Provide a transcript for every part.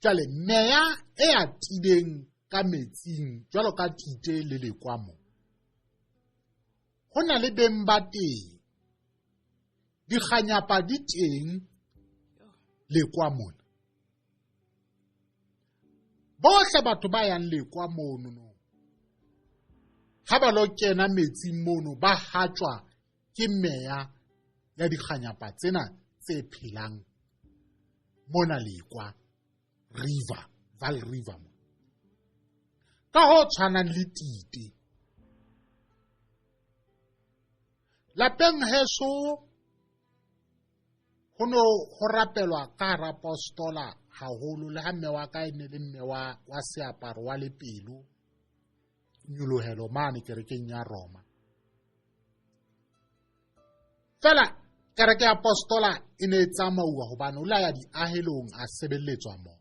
Jwale meya e atileng ka metsing jwalo ka tite le lekwamo ho na le beng ba teng dikganyapa di teng lekwamong bohle batho ba yang lekwamong ha ba lo kena metsing mono ba hatswa ke meya ya dikganyapa tsena tse phelang mona lekwa river Val River ka ho tshwanang le tite lapeng heso hono ho rapelwa ka hara apostola haholo le ha mme wa ka ene le mme wa seaparo wa lepelo nyolohelo mane kerekeng ya Roma fela kereke ya apostola ene tsamauwa hobane o la ya diahelong a sebelletswa moya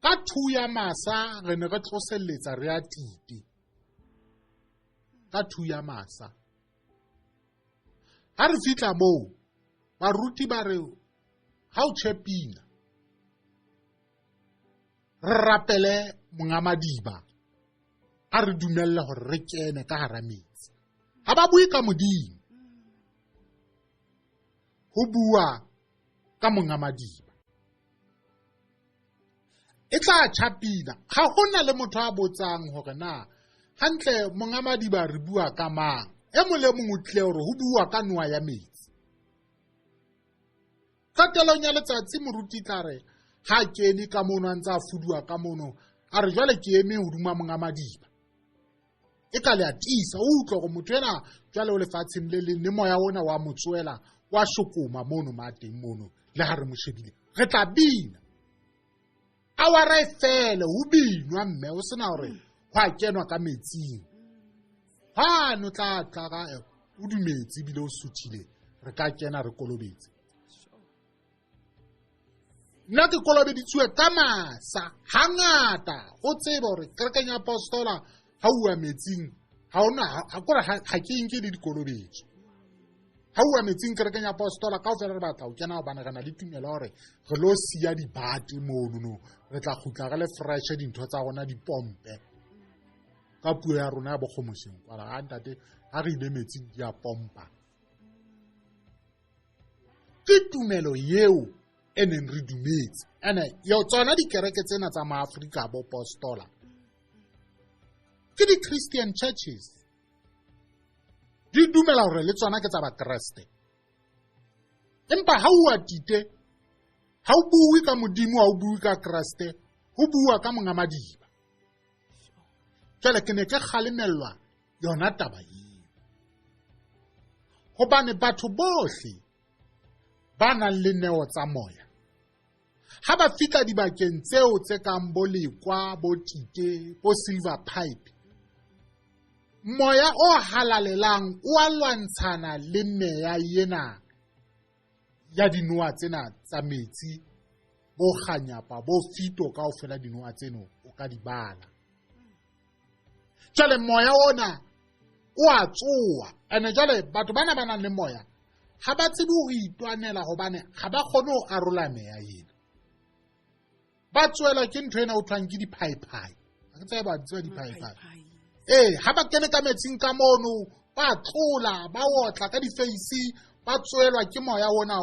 ka thuya masa re ne re tloselletsa re a tite ka thuya masa ha re fitla moo baruti ba re ha o tshepina re rapele monga madiba a re dumelle hore re kene ka hara metsi ha ba bue ka modimo ho bua ka monga madiba e tla tshapina ha hona le motho a botsang hore na hantle monga madiba re bua ka mang e mo le mong o tle hore ho bua ka noa ya metsi qetelong ya letsatsi moruti tare ha kene ka mono a ntse a fudua ka mono a re jwale ke eme hoduma monga madiba e ka le atisa o utlwa go motho ena jwale o lefatsheng le leng le moya ona wa motswela wa shokoma mono mateng mono le ha re mo shebile re tla bina awara e fele ho binwa mme o sena hore ho a kenwa ka metsing ha no tla ka o dumetse bile o suthile re ka kena re kolobetse nna ke kolobeditswe ka masa hangata o tseba hore kerekeng ya apostola ha ua metsing ha ona ha ke nke le dikolobetso ha ua metsing kerekeng ya apostola kaofela re batla ho kena hobane re na le tumelo hore re lo siya dibate mono re tla kgutla re le fresh dintho tsa rona dipompe ka puo ya rona ya bokgomoseng kwala ha ntate ha re ile metsing di a pompa ke tumelo yeo eneng re dumetse ene yo tsona dikereke tsena tsa maAfrika bo apostola ke di Christian churches di dumela hore le tsona ke tsa bakreste empa ha o atite ha o bue ka modimo ha o bue ka kreste ho bua ka monga madiba jwale ke ne ke kgalemellwa yona taba eo hobane batho bohle ba nang le neo tsa moya ha ba fihla dibakeng tseo tse kang bo lekwa bo tite bo silver pipe moya o halalelang o a lwantshana le meya yena ya dinoa tsena tsa metsi bo kganyapa bo fito kaofela dinoa tseno o ka di bala jwale moya ona o a tsoa ene jwale batho bana ba nang le moya ha ba tsebe ho itwanela hobane ha ba kgone ho arola meya yena ba tswela ke ntho ena o thwang ke diphaiphai ha ke tsebe ba tswa diphaiphai ha ba kene ka metsing ka mono ba tlola ba otla ka di-face ba tswelwa ke moya ona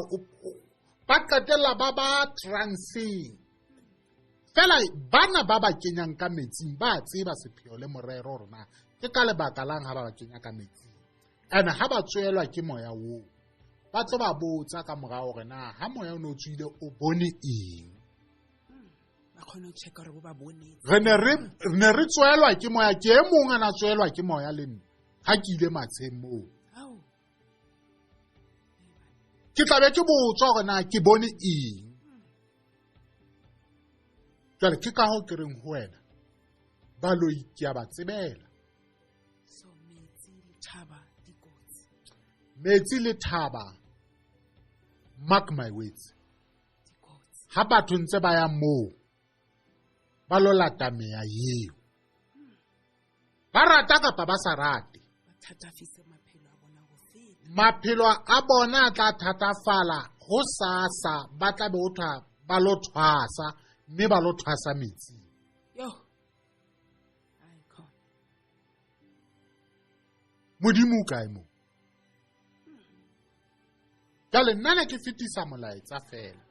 ba qetella ba transeng fela bana ba ba kenyang ka metsing ba tseba sepheo le morero rona ke ka lebaka lang ha ba kenya ka metsing ene ha ba tswelwa ke moya oo ba tlo ba botsa ka morao hore na ha moya o no tswile o bone eng re ne re tswelwa ke moya ke e mong a na tswelwa ke moya le nna ha ke ile matsheng moo ke tla be ke botswa hore na ke bone eng jwale ke ka ho ke reng ho wena baloi ke a ba tsebela metsi le thaba mark my words ha batho ntse ba ya moo ba lo lata meya eo ba rata kapa ba sa rate maphelo a bona a tla thatafala ho sasa ba tla be o thwa ba lo thwasa mme ba lo thwasa metsing. Modimo o kae mo? Jale nna ne ke fetisa molaetsa fela.